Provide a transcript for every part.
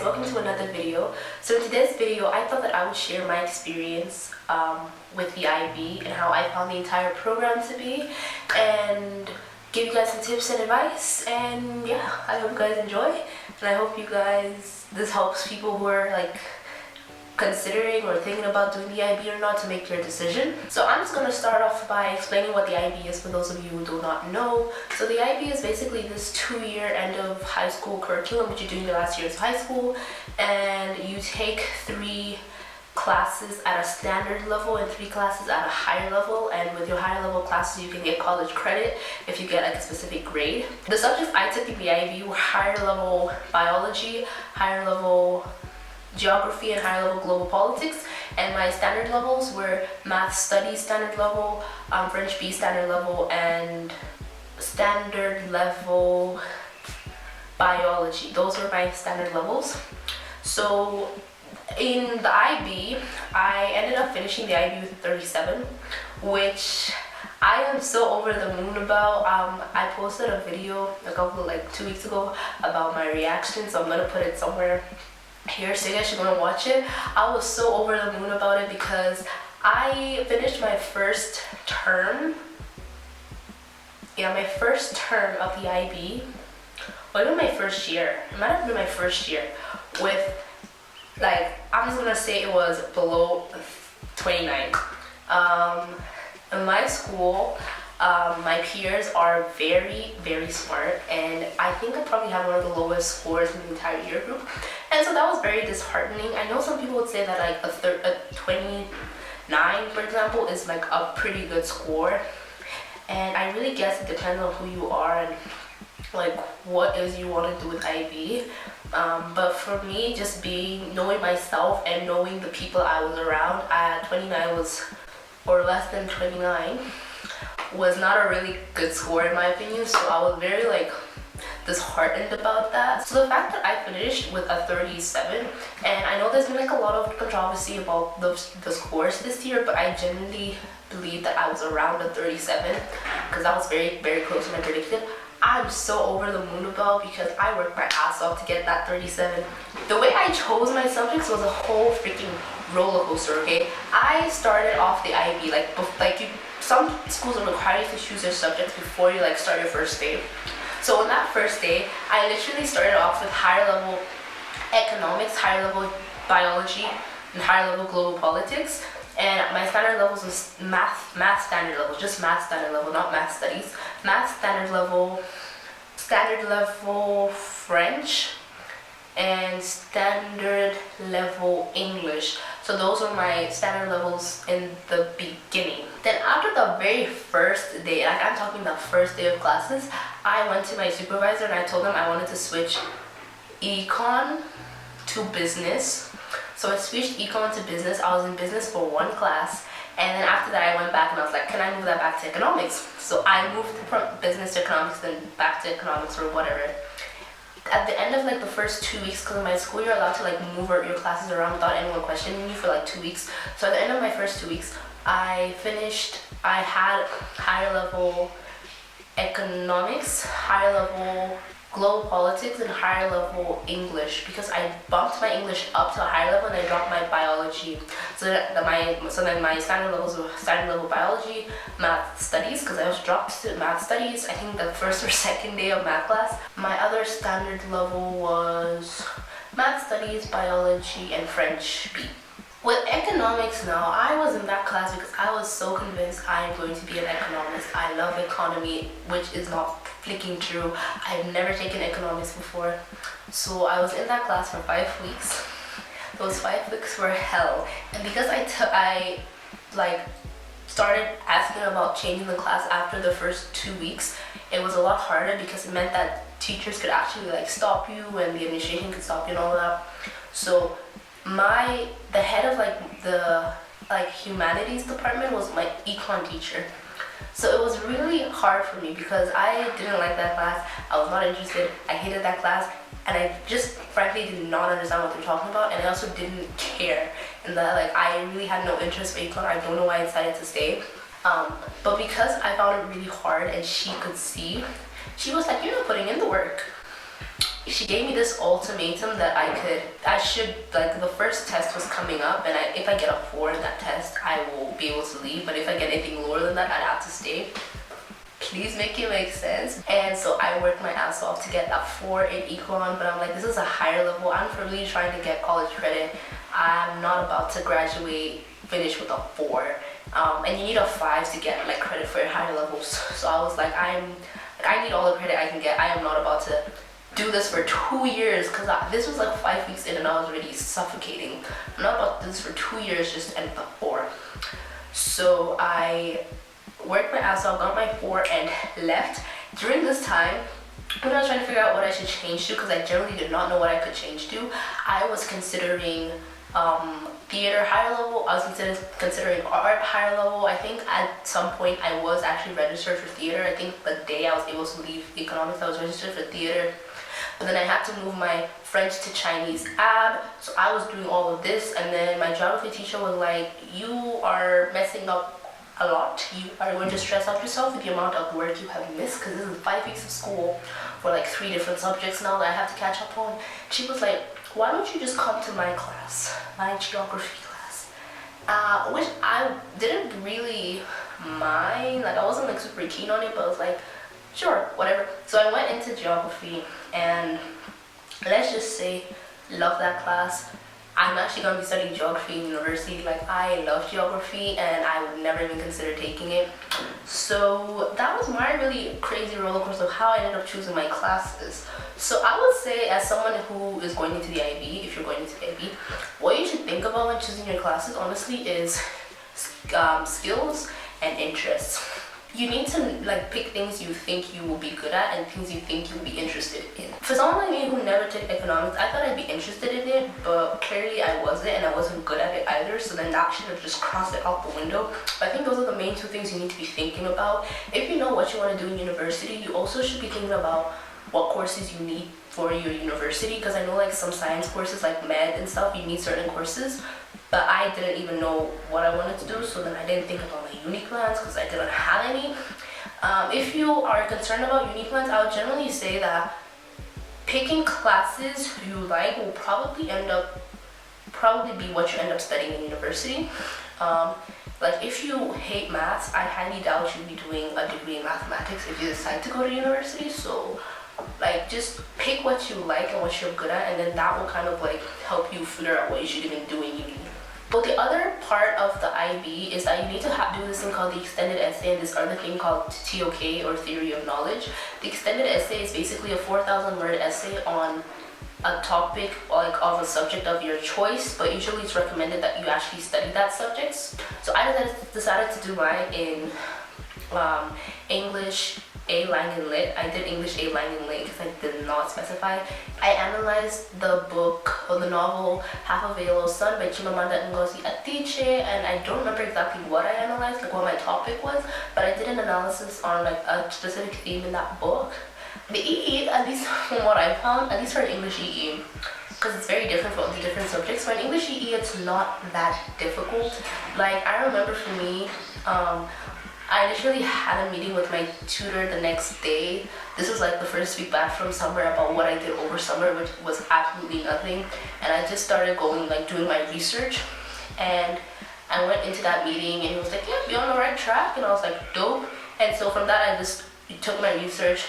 welcome to another video. So in today's video, I thought that I would share my experience with the IB and how I found the entire program to be, and give you guys some tips and advice. And yeah, I hope you guys enjoy, and I hope this helps people who are like considering or thinking about doing the IB or not to make their decision. So I'm just going to start off by explaining what the IB is for those of you who do not know. So the IB is basically this 2-year end of high school curriculum which you're doing the last year of high school, and you take 3 classes at a standard level and 3 classes at a higher level, and with your higher level classes you can get college credit if you get like a specific grade. The subjects I took in the IB were higher level biology, higher level geography, and higher level global politics, and my standard levels were math studies standard level, French B standard level, and standard level biology. Those were my standard levels. So in the IB, I ended up finishing the IB with a 37, which I am so over the moon about. I posted a video like 2 weeks ago about my reaction, so I'm gonna put it somewhere here so you guys should go and watch it. I was so over the moon about it because I finished my first term. Yeah, my first term of the IB, or even my first year. It might have been my first year with, like, I'm just gonna say it was below 29. In my school, my peers are very, very smart, and I think I probably had one of the lowest scores in the entire year group, and so that was very disheartening. I know some people would say that like a 29, for example, is like a pretty good score, and I really guess it depends on who you are and like what is you want to do with IB. But for me, just knowing myself and knowing the people I was around at 29 or less than 29 was not a really good score in my opinion, so I was very like disheartened about that. So the fact that I finished with a 37, and I know there's been like a lot of controversy about the scores this year, but I genuinely believe that I was around a 37 because I was very, very close to my prediction. I'm so over the moon about, because I worked my ass off to get that 37. The way I chose my subjects was a whole freaking roller coaster, okay? I started off the IB, some schools are required to choose your subjects before you like start your first day. So on that first day, I literally started off with higher level economics, higher level biology, and higher level global politics. And my standard levels was math standard level, just math standard level, not math studies. Math standard level French, and standard level English. So those were my standard levels in the beginning. Then after the very first day, like I'm talking the first day of classes, I went to my supervisor and I told him I wanted to switch econ to business. So I switched econ to business. I was in business for 1 class, and then after that I went back and I was like, can I move that back to economics? So I moved from business to economics, then back to economics or whatever. At the end of like the first 2 weeks, because in my school you're allowed to like move your classes around without anyone questioning you for like 2 weeks. So at the end of my first 2 weeks, I had higher level economics, higher level global politics, and higher level English, because I bumped my English up to a higher level and I dropped my biology. So then my standard levels were standard level biology, math studies, because I was dropped to math studies I think the first or second day of math class. My other standard level was math studies, biology, and French B. With economics now, I was in that class because I was so convinced I am going to be an economist. I love economy, which is not freaking true. I've never taken economics before. So I was in that class for 5 weeks. Those 5 weeks were hell. And because I started asking about changing the class after the first 2 weeks, it was a lot harder because it meant that teachers could actually like stop you and the administration could stop you and all that. So the head of the humanities department was my econ teacher. So it was really hard for me because I didn't like that class. I was not interested. I hated that class, and I just frankly did not understand what they're talking about, and I also didn't care. And that I really had no interest for econ. I don't know why I decided to stay. But because I found it really hard and she could see, she was like, "You're not putting in the work. she gave me this ultimatum that like, the first test was coming up, and if I get a 4 in that test, I will be able to leave, but if I get anything lower than that, I'd have to stay. Please make it make sense. And so I worked my ass off to get that 4 in econ, but I'm like, this is a higher level. I'm really trying to get college credit. I'm not about to graduate, finish with a 4. And you need a 5 to get like credit for your higher levels. So I was like, I need all the credit I can get. I am not about to do this for 2 years, because this was like 5 weeks in and I was already suffocating. I'm not about to do this for 2 years just to end with a 4. So I worked my ass off, got my 4, and left. During this time, when I was trying to figure out what I should change to, because I generally did not know what I could change to, I was considering theater higher level. I was considering art higher level. I think at some point I was actually registered for theater. I think the day I was able to leave economics, I was registered for theater. But then I had to move my French to Chinese AB, so I was doing all of this, and then my geography teacher was like, you are messing up a lot. You are going to stress out yourself with the amount of work you have missed, because this is 5 weeks of school for like 3 different subjects now that I have to catch up on. She was like, why don't you just come to my class, my geography class, which I didn't really mind. Like, I wasn't like super keen on it, but I was like, sure, whatever. So I went into geography, and let's just say, love that class. I'm actually going to be studying geography in university. Like, I love geography, and I would never even consider taking it. So that was my really crazy roller coaster of how I ended up choosing my classes. So I would say, as someone who is going into the IB, if you're going into the IB, what you should think about when choosing your classes, honestly, is skills and interests. You need to like pick things you think you will be good at and things you think you'll be interested in. For someone like me who never took economics, I thought I'd be interested in it, but clearly I wasn't, and I wasn't good at it either, so then that should have just crossed it out the window. But I think those are the main 2 things you need to be thinking about. If you know what you want to do in university, you also should be thinking about what courses you need for your university, because I know like some science courses like med and stuff, you need certain courses, but I didn't even know what I wanted to do, so then I didn't think about my uni plans because I didn't have any. If you are concerned about uni plans, I would generally say that picking classes you like will probably be what you end up studying in university. Like, if you hate maths, I highly doubt you'll be doing a degree in mathematics if you decide to go to university. So like, just pick what you like and what you're good at, and then that will kind of like help you figure out what you should even do in uni. But the other part of the IB is that you need to do this thing called the extended essay and this other thing called TOK, or theory of knowledge. The extended essay is basically a 4,000 word essay on a topic like of a subject of your choice, but usually it's recommended that you actually study that subject. So I decided to do mine in English, A, Lang and Lit. I did English, A, Lang and Lit because I did not specify. I analyzed the book or the novel Half a Veil of Sun by Chimamanda Ngozi Adichie, and I don't remember exactly what I analyzed, like what my topic was, but I did an analysis on like a specific theme in that book. The EE, at least from what I found, at least for an English EE, because it's very different for the different subjects. For an English EE, it's not that difficult. Like, I remember for me, I literally had a meeting with my tutor the next day. This was like the first week back from summer about what I did over summer, which was absolutely nothing. And I just started going, like, doing my research. And I went into that meeting and he was like, yeah, you're on the right track. And I was like, dope. And so from that, I just took my research,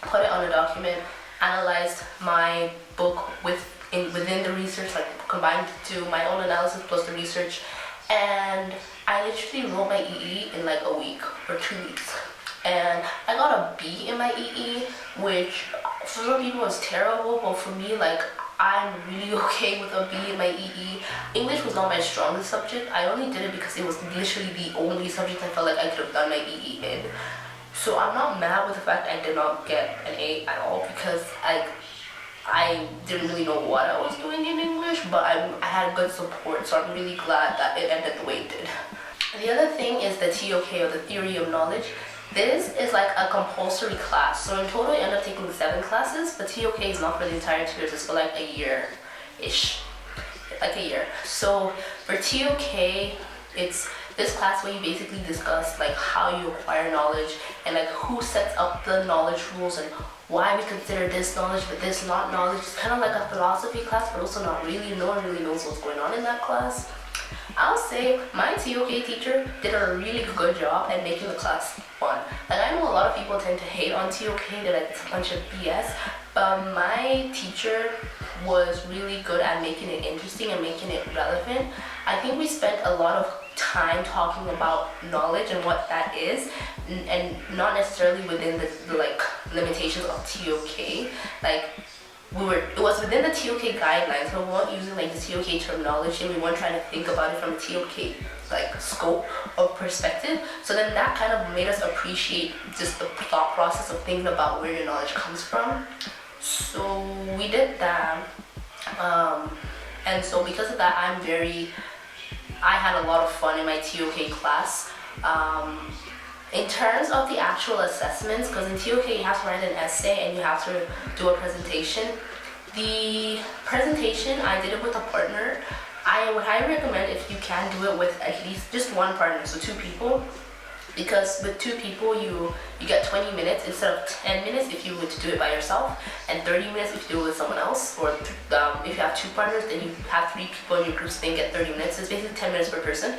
put it on a document, analyzed my book within the research, like combined to my own analysis plus the research, and I literally wrote my EE in like a week or 2 weeks. And I got a B in my EE, which for some people was terrible, but for me, like, I'm really okay with a B in my EE. English was not my strongest subject. I only did it because it was literally the only subject I felt like I could have done my EE in. So I'm not mad with the fact I did not get an A at all, because I didn't really know what I was doing in English, but I had good support, so I'm really glad that it ended the way it did. The other thing is the TOK, or the theory of knowledge. This is like a compulsory class, so in total I end up taking 7 classes, but TOK is not for the entire 2 years, it's for like a year-ish, like a year. So for TOK, it's this class where you basically discuss like how you acquire knowledge and like who sets up the knowledge rules and why we consider this knowledge but this not knowledge. It's kind of like a philosophy class, but also not really. No one really knows what's going on in that class. I'll say my TOK teacher did a really good job at making the class fun. Like, I know a lot of people tend to hate on TOK, they're like, it's a bunch of BS, but my teacher was really good at making it interesting and making it relevant. I think we spent a lot of time talking about knowledge and what that is, and not necessarily within the like limitations of TOK. Like, it was within the TOK guidelines, but we weren't using like the TOK terminology, and we weren't trying to think about it from a TOK like scope of perspective. So then that kind of made us appreciate just the thought process of thinking about where your knowledge comes from. So we did that, and so because of that, I had a lot of fun in my TOK class. In terms of the actual assessments, because in TOK you have to write an essay and you have to do a presentation. The presentation, I did it with a partner. I would highly recommend if you can do it with at least just one partner, so 2 people. Because with 2 people you get 20 minutes instead of 10 minutes if you were to do it by yourself, and 30 minutes if you do it with someone else. Or if you have 2 partners, then you have 3 people in your group, so they get 30 minutes. So it's basically 10 minutes per person.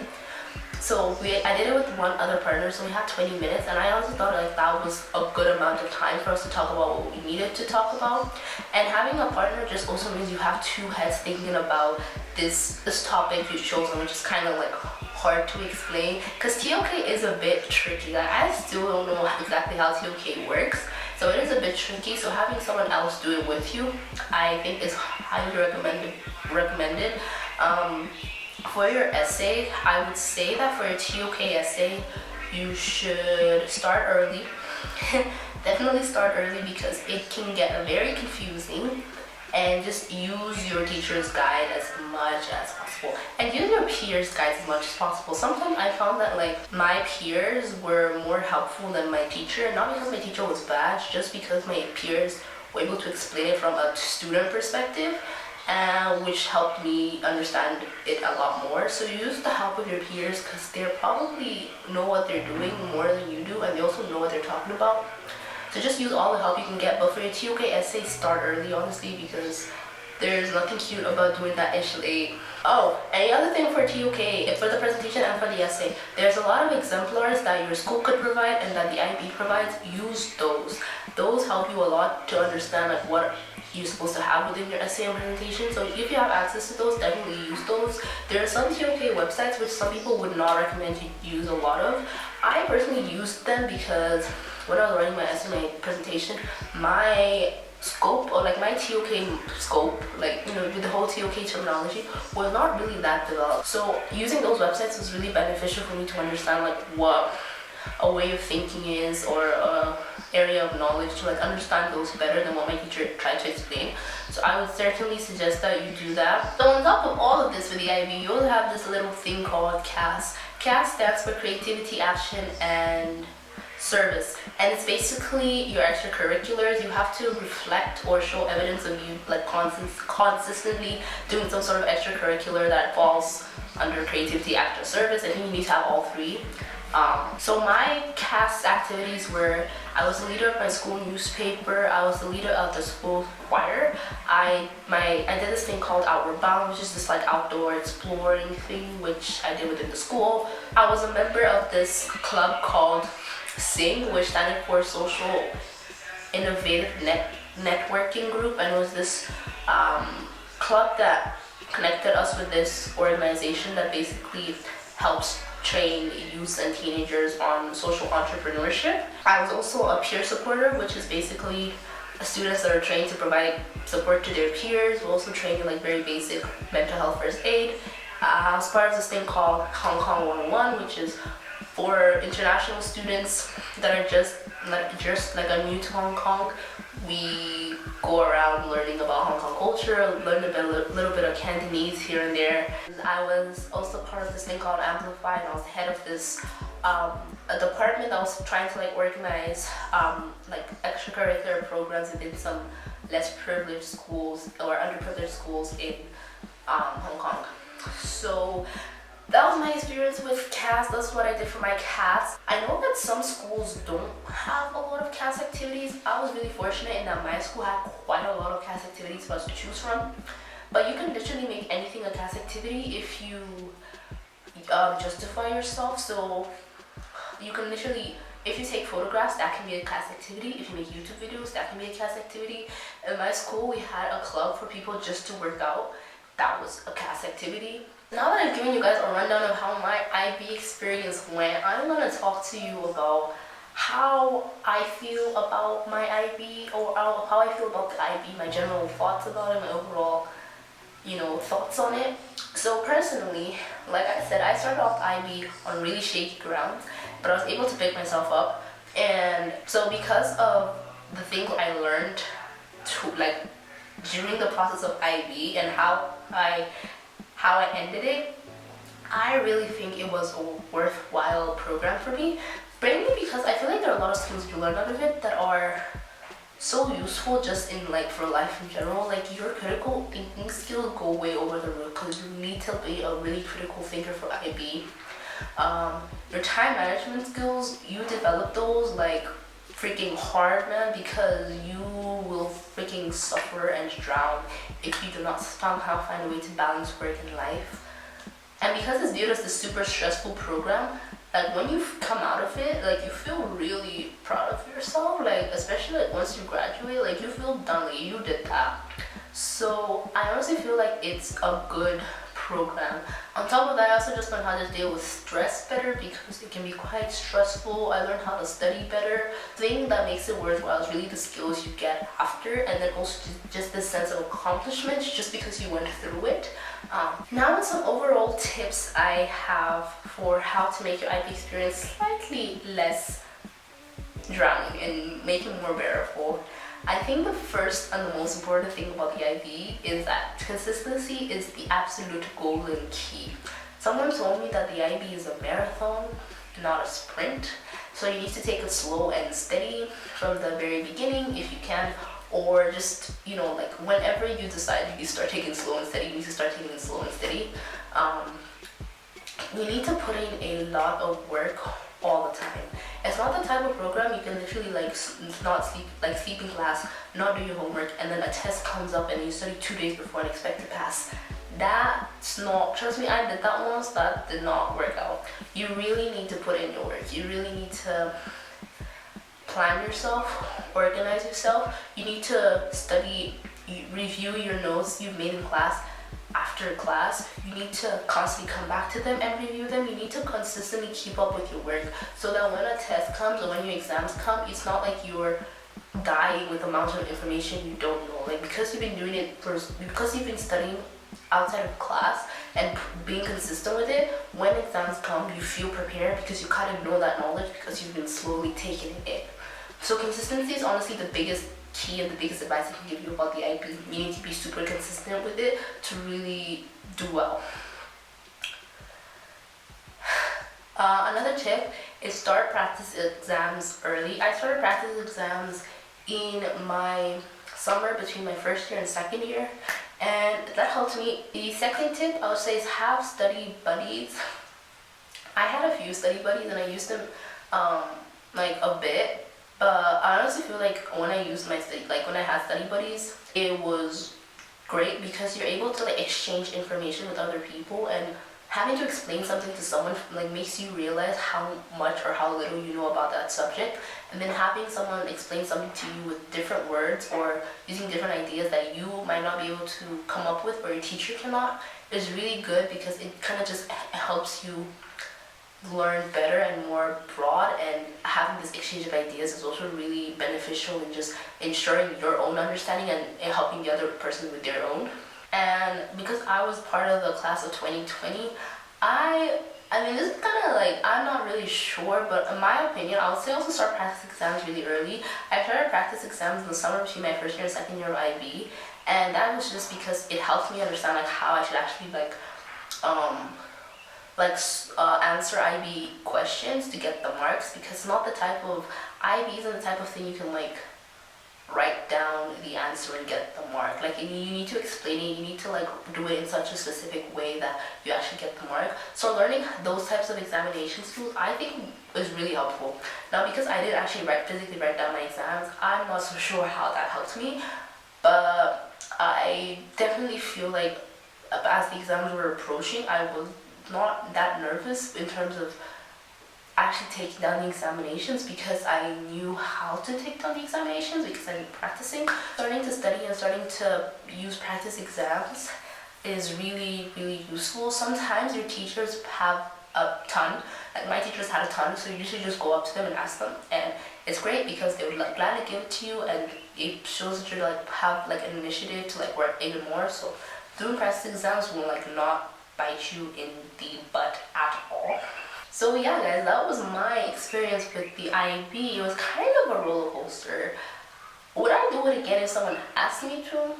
So I did it with one other partner, so we had 20 minutes, and I also thought like that was a good amount of time for us to talk about what we needed to talk about. And having a partner just also means you have 2 heads thinking about this topic you've chosen, which is kind of like hard to explain, because TOK is a bit tricky. Like, I still don't know exactly how TOK works, so it is a bit tricky. So having someone else do it with you, I think is highly recommended. For your essay, I would say that for your TOK essay, you should start early. Definitely start early, because it can get very confusing, and just use your teacher's guide as much as possible, and use your peers' guides as much as possible. Sometimes I found that like my peers were more helpful than my teacher, not because my teacher was bad, just because my peers were able to explain it from a student perspective, which helped me understand it a lot more. So use the help of your peers, because they probably know what they're doing more than you do, and they also know what they're talking about. So just use all the help you can get. But for your TOK essay, start early, honestly, because there's nothing cute about doing that initially. Oh, and the other thing for TOK, for the presentation and for the essay, there's a lot of exemplars that your school could provide and that the IB provides. Use those. Those help you a lot to understand like what you're supposed to have within your essay and presentation. So if you have access to those, definitely use those. There are some TOK websites which some people would not recommend you use a lot of. I personally used them because when I was writing my essay, my presentation, my scope, or like my TOK scope, like, you know, with the whole TOK terminology, was not really that developed. So using those websites was really beneficial for me to understand like what a way of thinking is, or a area of knowledge, to like understand those better than what my teacher tried to explain. So I would certainly suggest that you do that. So on top of all of this with the IB, you also have this little thing called CAS. CAS stands for Creativity, Action, and Service, and it's basically your extracurriculars. You have to reflect or show evidence of you like consistently doing some sort of extracurricular that falls under creativity, action, service. I think you need to have all 3. So my CAS activities were, I was the leader of my school newspaper, I was the leader of the school choir, I did this thing called Outward Bound, which is this like outdoor exploring thing which I did within the school. I was a member of this club called SING, which stands for Social Innovative Networking Group, and it was this club that connected us with this organization that basically helps train youth and teenagers on social entrepreneurship. I was also a peer supporter, which is basically students that are trained to provide support to their peers. We're also trained in like very basic mental health first aid. I was part of this thing called Hong Kong 101, which is for international students that are just like are new to Hong Kong. We go around learning about Hong Kong culture, learn a little bit of Cantonese here and there. I was also part of this thing called Amplify, and I was head of this a department that was trying to like organize like extracurricular programs within some less privileged schools or underprivileged schools in Hong Kong. So that was my experience with CAS. That's what I did for my CAS. I know that some schools don't have a lot of CAS activities. I was really fortunate in that my school had quite a lot of CAS activities for us to choose from. But you can literally make anything a CAS activity if you justify yourself. So you can literally, if you take photographs, that can be a CAS activity. If you make YouTube videos, that can be a CAS activity. In my school, we had a club for people just to work out. That was a CAS activity. Now that I've given you guys a rundown of how my IB experience went, I'm going to talk to you about how I feel about my IB, or how I feel about the IB, my general thoughts about it, my overall, thoughts on it. So personally, like I said, I started off IB on really shaky ground, but I was able to pick myself up. And so because of the things I learned during the process of IB and how I ended it, I really think it was a worthwhile program for me. Mainly because I feel like there are a lot of skills you learn out of it that are so useful just in for life in general. Like your critical thinking skills go way over the roof because you need to be a really critical thinker for IB. Your time management skills, you develop those freaking hard, man, because you will freaking suffer and drown if you do not somehow find a way to balance work and life. And because it's viewed as a super stressful program, when you come out of it, you feel really proud of yourself, especially once you graduate, you feel done, you did that. So I honestly feel like it's a good program. On top of that, I also just learned how to deal with stress better because it can be quite stressful. I learned how to study better. The thing that makes it worthwhile is really the skills you get after, and then also just the sense of accomplishment just because you went through it. Now some overall tips I have for how to make your IB experience slightly less drowning and make it more bearable. I think the first and the most important thing about the IB is that consistency is the absolute golden key. Someone told me that the IB is a marathon, not a sprint. So you need to take it slow and steady from the very beginning if you can, or just, whenever you decide you start taking slow and steady, you need to start taking it slow and steady. You need to put in a lot of work all the time. It's not the type of program you can literally not sleep in class, not do your homework, and then a test comes up and you study 2 days before and expect to pass. That's not, trust me, I did that once, that did not work out. You really need to put in your work. You really need to plan yourself, organize yourself. You need to study, review your notes you've made in class after class. You need to constantly come back to them and review them. You need to consistently keep up with your work so that when a test comes or when your exams come, it's not like you're dying with the amount of information you don't know. Because you've been doing it because you've been studying outside of class and being consistent with it, when exams come, you feel prepared because you kind of know that knowledge because you've been slowly taking it in. So consistency is honestly the biggest key and the biggest advice I can give you about the IB. You need to be super consistent with it to really do well. Another tip is start practice exams early. I started practice exams in my summer between my first year and second year, and that helped me. The second tip I would say is have study buddies. I had a few study buddies and I used them a bit. But I honestly feel like when I used my when I had study buddies, it was great because you're able to exchange information with other people, and having to explain something to someone makes you realize how much or how little you know about that subject, and then having someone explain something to you with different words or using different ideas that you might not be able to come up with or your teacher cannot is really good because it kind of just helps you learn better and more broad, and having this exchange of ideas is also really beneficial in just ensuring your own understanding and helping the other person with their own. And because I was part of the class of 2020, I mean this is kind of I'm not really sure, but in my opinion I would say also start practice exams really early. I started practice exams in the summer between my first year and second year of IB, and that was just because it helped me understand how I should actually answer IB questions to get the marks, because not the type of IB isn't the type of thing you can write down the answer and get the mark. Like you need to explain it, you need to like do it in such a specific way that you actually get the mark. So learning those types of examination tools I think is really helpful. Now because I didn't actually physically write down my exams, I'm not so sure how that helped me, but I definitely feel like as the exams were approaching, I was not that nervous in terms of actually taking down the examinations because I knew how to take down the examinations because I've been practicing. Starting to study and starting to use practice exams is really, really useful. Sometimes your teachers have a ton, like my teachers had a ton, so you usually just go up to them and ask them, and it's great because they would like gladly give it to you, and it shows that you like have like an initiative to like work even more. So doing practice exams will like not bite you in the butt at all. So yeah guys, that was my experience with the IB. It was kind of a roller coaster. Would I do it again if someone asked me to?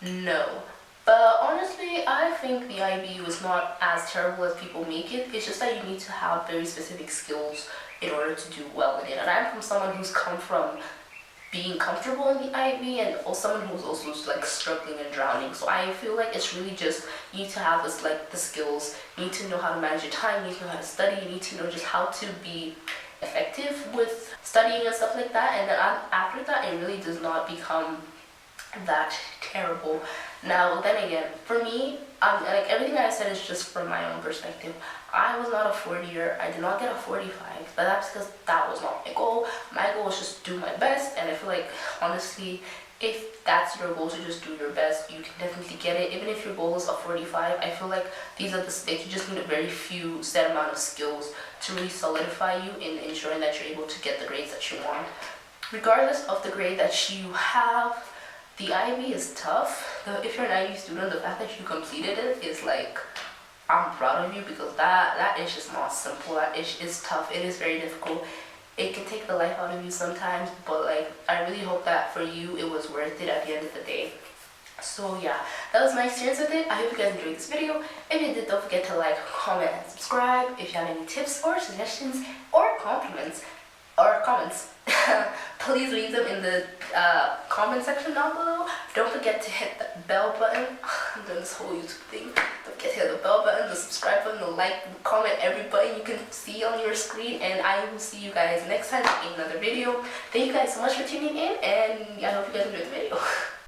No. But honestly, I think the IB was not as terrible as people make it. It's just that you need to have very specific skills in order to do well in it. And I'm from someone who's come from being comfortable in the IB and someone who's also like struggling and drowning. So I feel like it's really just, you need to have this like the skills, you need to know how to manage your time, you need to know how to study, you need to know just how to be effective with studying and stuff like that. And then after that, it really does not become that terrible. Now then again, for me, like everything I said is just from my own perspective. I was not a 40-year, I did not get a 45, but that's because that was not my goal. My goal was just do my best, and I feel like honestly, if that's your goal to just do your best, you can definitely get it. Even if your goal is a 45, I feel like these are the stakes. You just need a very few set amount of skills to really solidify you in ensuring that you're able to get the grades that you want. Regardless of the grade that you have, the IB is tough. If you're an IB student, the fact that you completed it is like, I'm proud of you, because that is just not simple. That is tough. It is very difficult. It can take the life out of you sometimes, but like I really hope that for you it was worth it at the end of the day. So yeah, that was my experience with it. I hope you guys enjoyed this video. If you did, don't forget to like, comment, and subscribe. If you have any tips or suggestions or compliments or comments, please leave them in the comment section down below. Don't forget to hit the bell button. I'm doing this whole YouTube thing. Don't forget to hit the bell button, the subscribe button, the like, the comment, every button you can see on your screen. And I will see you guys next time in another video. Thank you guys so much for tuning in, and I hope you guys enjoyed the video.